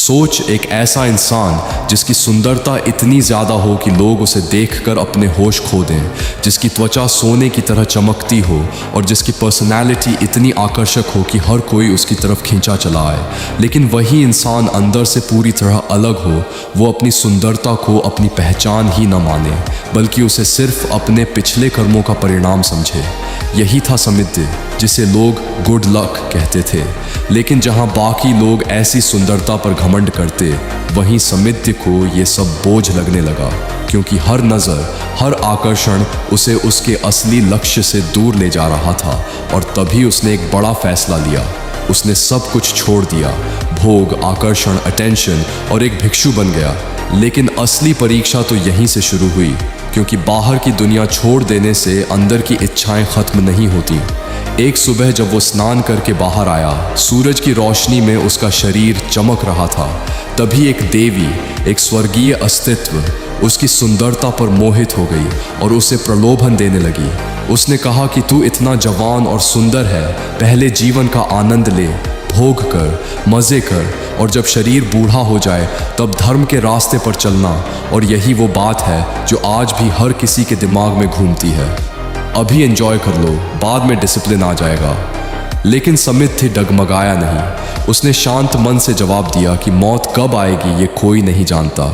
सोच एक ऐसा इंसान जिसकी सुंदरता इतनी ज़्यादा हो कि लोग उसे देखकर अपने होश खो दें, जिसकी त्वचा सोने की तरह चमकती हो और जिसकी पर्सनैलिटी इतनी आकर्षक हो कि हर कोई उसकी तरफ खींचा चला आए। लेकिन वही इंसान अंदर से पूरी तरह अलग हो, वो अपनी सुंदरता को अपनी पहचान ही न माने, बल्कि उसे सिर्फ अपने पिछले कर्मों का परिणाम समझे। यही था समिध्य, जिसे लोग गुड लक कहते थे। लेकिन जहाँ बाकी लोग ऐसी सुंदरता पर घमंड करते, वहीं समिध्य को ये सब बोझ लगने लगा, क्योंकि हर नज़र, हर आकर्षण उसे उसके असली लक्ष्य से दूर ले जा रहा था। और तभी उसने एक बड़ा फैसला लिया। उसने सब कुछ छोड़ दिया, भोग, आकर्षण, अटेंशन, और एक भिक्षु बन गया। लेकिन असली परीक्षा तो यहीं से शुरू हुई, क्योंकि बाहर की दुनिया छोड़ देने से अंदर की इच्छाएं खत्म नहीं होती। एक सुबह जब वो स्नान करके बाहर आया, सूरज की रोशनी में उसका शरीर चमक रहा था। तभी एक देवी, एक स्वर्गीय अस्तित्व उसकी सुंदरता पर मोहित हो गई और उसे प्रलोभन देने लगी। उसने कहा कि तू इतना जवान और सुंदर है, पहले जीवन का आनंद ले, भोग कर, मज़े कर, और जब शरीर बूढ़ा हो जाए तब धर्म के रास्ते पर चलना। और यही वो बात है जो आज भी हर किसी के दिमाग में घूमती है। अभी एंजॉय कर लो, बाद में डिसिप्लिन आ जाएगा। लेकिन समिध्य डगमगाया नहीं। उसने शांत मन से जवाब दिया कि मौत कब आएगी ये कोई नहीं जानता।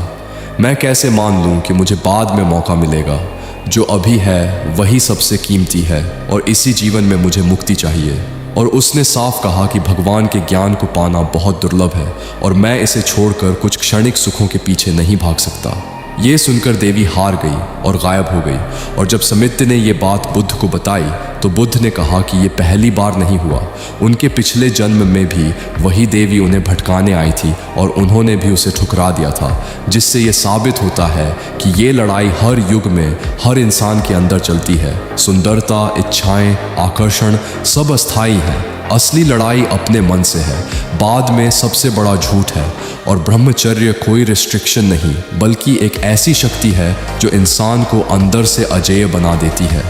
मैं कैसे मान लूं कि मुझे बाद में मौका मिलेगा? जो अभी है वही सबसे कीमती है, और इसी जीवन में मुझे मुक्ति चाहिए। और उसने साफ कहा कि भगवान के ज्ञान को पाना बहुत दुर्लभ है, और मैं इसे छोड़कर कुछ क्षणिक सुखों के पीछे नहीं भाग सकता। ये सुनकर देवी हार गई और गायब हो गई। और जब समिध्य ने ये बात बुद्ध को बताई तो बुद्ध ने कहा कि ये पहली बार नहीं हुआ। उनके पिछले जन्म में भी वही देवी उन्हें भटकाने आई थी और उन्होंने भी उसे ठुकरा दिया था, जिससे ये साबित होता है कि ये लड़ाई हर युग में हर इंसान के अंदर चलती है। सुंदरता, इच्छाएं, आकर्षण सब अस्थायी हैं। असली लड़ाई अपने मन से है, बाद में सबसे बड़ा झूठ है। और ब्रह्मचर्य कोई रिस्ट्रिक्शन नहीं, बल्कि एक ऐसी शक्ति है जो इंसान को अंदर से अजेय बना देती है।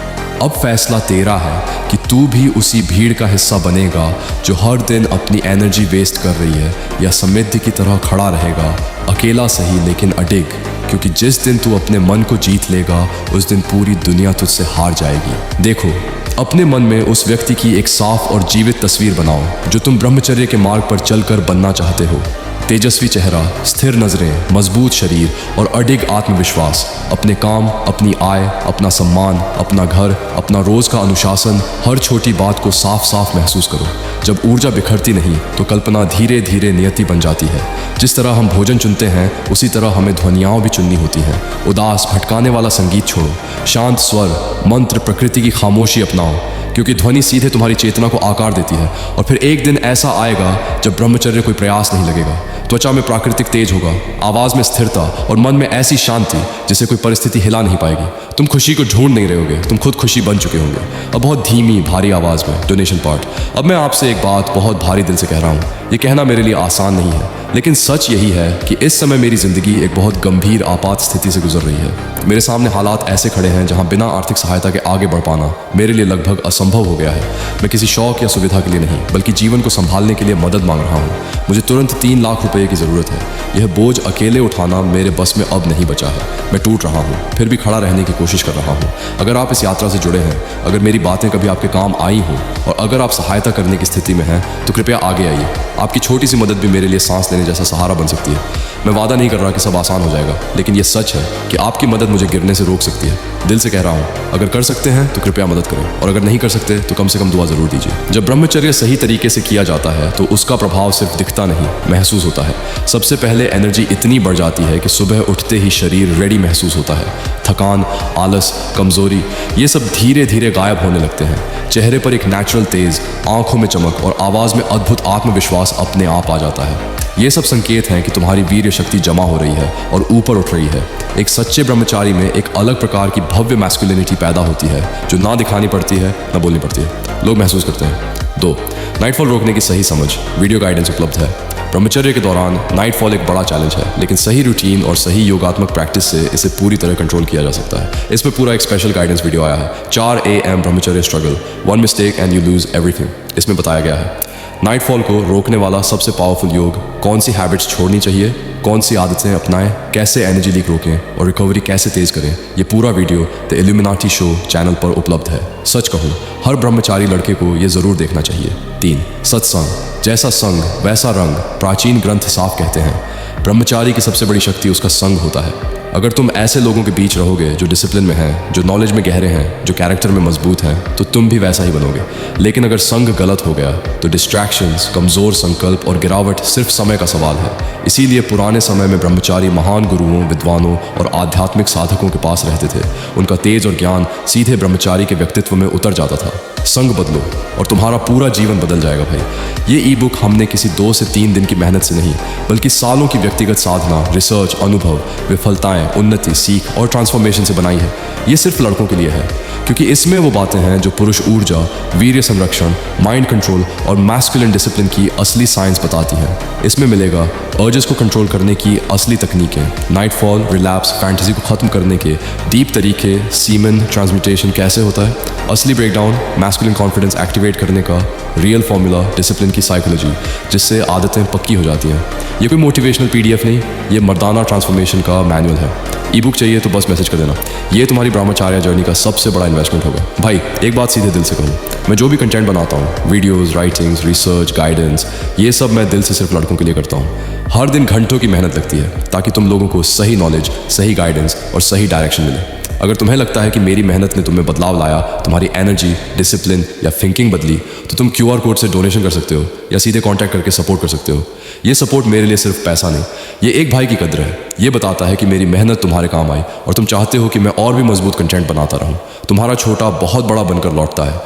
अब फैसला तेरा है कि तू भी उसी भीड़ का हिस्सा बनेगा जो हर दिन अपनी एनर्जी वेस्ट कर रही है, या समिध्य की तरह खड़ा रहेगा, अकेला सही लेकिन अडिग। क्योंकि जिस दिन तू अपने मन को जीत लेगा, उस दिन पूरी दुनिया तुझसे हार जाएगी। देखो, अपने मन में उस व्यक्ति की एक साफ और जीवित तस्वीर बनाओ जो तुम ब्रह्मचर्य के मार्ग पर चलकर बनना चाहते हो। तेजस्वी चेहरा, स्थिर नजरें, मजबूत शरीर और अडिग आत्मविश्वास। अपने काम, अपनी आय, अपना सम्मान, अपना घर, अपना रोज का अनुशासन, हर छोटी बात को साफ साफ महसूस करो। जब ऊर्जा बिखरती नहीं तो कल्पना धीरे धीरे नियति बन जाती है। जिस तरह हम भोजन चुनते हैं, उसी तरह हमें ध्वनियाँ भी चुननी होती हैं। उदास, भटकाने वाला संगीत छोड़ो, शांत स्वर, मंत्र, प्रकृति की खामोशी अपनाओ, क्योंकि ध्वनि सीधे तुम्हारी चेतना को आकार देती है। और फिर एक दिन ऐसा आएगा जब ब्रह्मचर्य कोई प्रयास नहीं लगेगा। त्वचा में प्राकृतिक तेज होगा, आवाज़ में स्थिरता, और मन में ऐसी शांति जिसे कोई परिस्थिति हिला नहीं पाएगी। तुम खुशी को ढूंढ नहीं रहे होगे, तुम खुद खुशी बन चुके होंगे। अब बहुत धीमी भारी आवाज़ में डोनेशन पार्ट। अब मैं आपसे एक बात बहुत भारी दिल से कह रहा हूँ। ये कहना मेरे लिए आसान नहीं है, लेकिन सच यही है कि इस समय मेरी ज़िंदगी एक बहुत गंभीर आपात स्थिति से गुजर रही है। मेरे सामने हालात ऐसे खड़े हैं जहाँ बिना आर्थिक सहायता के आगे बढ़ पाना मेरे लिए लगभग असंभव हो गया है। मैं किसी शौक या सुविधा के लिए नहीं, बल्कि जीवन को संभालने के लिए मदद मांग रहा हूँ। मुझे तुरंत 3 लाख रुपए की ज़रूरत है। यह बोझ अकेले उठाना मेरे बस में अब नहीं बचा है। मैं टूट रहा हूँ, फिर भी खड़ा रहने की कोशिश कर रहा हूँ। अगर आप इस यात्रा से जुड़े हैं, अगर मेरी बातें कभी आपके काम आई हों, और अगर आप सहायता करने की स्थिति में हैं, तो कृपया आगे आइए। आपकी छोटी सी मदद भी मेरे लिए सांस लेने जैसा सहारा बन सकती है। मैं वादा नहीं कर रहा कि सब आसान हो जाएगा, लेकिन यह सच है कि आपकी मदद मुझे गिरने से रोक सकती है। दिल से कह रहा हूँ, अगर कर सकते हैं तो कृपया मदद करें, और अगर नहीं कर सकते तो कम से कम दुआ जरूर दीजिए। जब ब्रह्मचर्य सही तरीके से किया जाता है तो उसका प्रभाव सिर्फ दिखता नहीं, महसूस होता है। सबसे पहले एनर्जी इतनी बढ़ जाती है कि सुबह उठते ही शरीर रेडी महसूस होता है। थकान, आलस, कमजोरी, ये सब धीरे धीरे गायब होने लगते हैं। चेहरे पर एक नेचुरल तेज, आंखों में चमक और आवाज़ में अद्भुत आत्मविश्वास अपने आप आ जाता है। ये सब संकेत हैं कि तुम्हारी वीर्य शक्ति जमा हो रही है और ऊपर उठ रही है। एक सच्चे ब्रह्मचारी में एक अलग प्रकार की भव्य मैस्कुलिनिटी पैदा होती है, जो ना दिखानी पड़ती है ना बोलनी पड़ती है, लोग महसूस करते हैं। 2. नाइटफॉल रोकने की सही समझ। वीडियो गाइडेंस उपलब्ध है। ब्रह्मचर्य के दौरान नाइटफॉल एक बड़ा चैलेंज है, लेकिन सही रूटीन और सही योगात्मक प्रैक्टिस से इसे पूरी तरह कंट्रोल किया जा सकता है। इसमें पूरा एक स्पेशल गाइडेंस वीडियो आया है, 4 AM ब्रह्मचर्य struggle, 1 mistake and you lose everything. इसमें बताया गया है नाइटफॉल को रोकने वाला सबसे पावरफुल योग, कौन सी हैबिट्स छोड़नी चाहिए, कौन सी आदतें अपनाएं, कैसे एनर्जी लीक रोकें और रिकवरी कैसे तेज करें, ये पूरा video the illuminati show channel पर उपलब्ध है। सच कहूँ, हर ब्रह्मचारी लड़के को ये ज़रूर देखना चाहिए। 3. सत्संग। जैसा संग वैसा रंग, प्राचीन ग्रंथ साफ कहते हैं। ब्रह्मचारी की सबसे बड़ी शक्ति उसका संग होता है। अगर तुम ऐसे लोगों के बीच रहोगे जो डिसिप्लिन में हैं, जो नॉलेज में गहरे हैं, जो कैरेक्टर में मजबूत हैं, तो तुम भी वैसा ही बनोगे। लेकिन अगर संग गलत हो गया तो डिस्ट्रैक्शंस, कमज़ोर संकल्प और गिरावट सिर्फ समय का सवाल है। इसीलिए पुराने समय में ब्रह्मचारी महान गुरुओं, विद्वानों और आध्यात्मिक साधकों के पास रहते थे। उनका तेज और ज्ञान सीधे ब्रह्मचारी के व्यक्तित्व में उतर जाता था। संग बदलो और तुम्हारा पूरा जीवन बदल जाएगा भाई। ये ई बुक हमने किसी 2 से 3 दिन की मेहनत से नहीं, बल्कि सालों की व्यक्तिगत साधना, रिसर्च, अनुभव, विफलताएं, उन्नति, सीख और ट्रांसफॉर्मेशन से बनाई है। ये सिर्फ लड़कों के लिए है, क्योंकि इसमें वो बातें हैं जो पुरुष ऊर्जा, वीर्य संरक्षण, माइंड कंट्रोल और मैस्कुलिन डिसिप्लिन की असली साइंस बताती हैं। इसमें मिलेगा अर्जेस को कंट्रोल करने की असली तकनीकें, नाइटफॉल, रिलैप्स, फैंटेसी को खत्म करने के डीप तरीके, सीमेन ट्रांसम्यूटेशन कैसे होता है, असली ब्रेकडाउन, मैस्कुलिन कॉन्फिडेंस एक्टिवेट करने का रियल फॉर्मूला, डिसिप्लिन की साइकोलॉजी, जिससे आदतें पक्की हो जाती हैं। ये कोई मोटिवेशनल PDF नहीं, ये मर्दाना ट्रांसफॉर्मेशन का मैनुअल है। ई बुक चाहिए तो बस मैसेज कर देना। ये तुम्हारी ब्रह्मचार्य जर्नी का सबसे बड़ा इन्वेस्टमेंट होगा। भाई एक बात सीधे दिल से कहूँ, मैं जो भी कंटेंट बनाता हूँ, वीडियोस, राइटिंग्स, रिसर्च, गाइडेंस, ये सब मैं दिल से सिर्फ लड़कों के लिए करता हूँ। हर दिन घंटों की मेहनत लगती है ताकि तुम लोगों को सही नॉलेज, सही गाइडेंस और सही डायरेक्शन मिले। अगर तुम्हें लगता है कि मेरी मेहनत ने तुम्हें बदलाव लाया, तुम्हारी एनर्जी, डिसिप्लिन या थिंकिंग बदली, तो तुम QR कोड से डोनेशन कर सकते हो या सीधे कांटेक्ट करके सपोर्ट कर सकते हो। ये सपोर्ट मेरे लिए सिर्फ पैसा नहीं, ये एक भाई की कद्र है। ये बताता है कि मेरी मेहनत तुम्हारे काम आई और तुम चाहते हो कि मैं और भी मजबूत कंटेंट बनाता रहूं। तुम्हारा छोटा बहुत बड़ा बनकर लौटता है।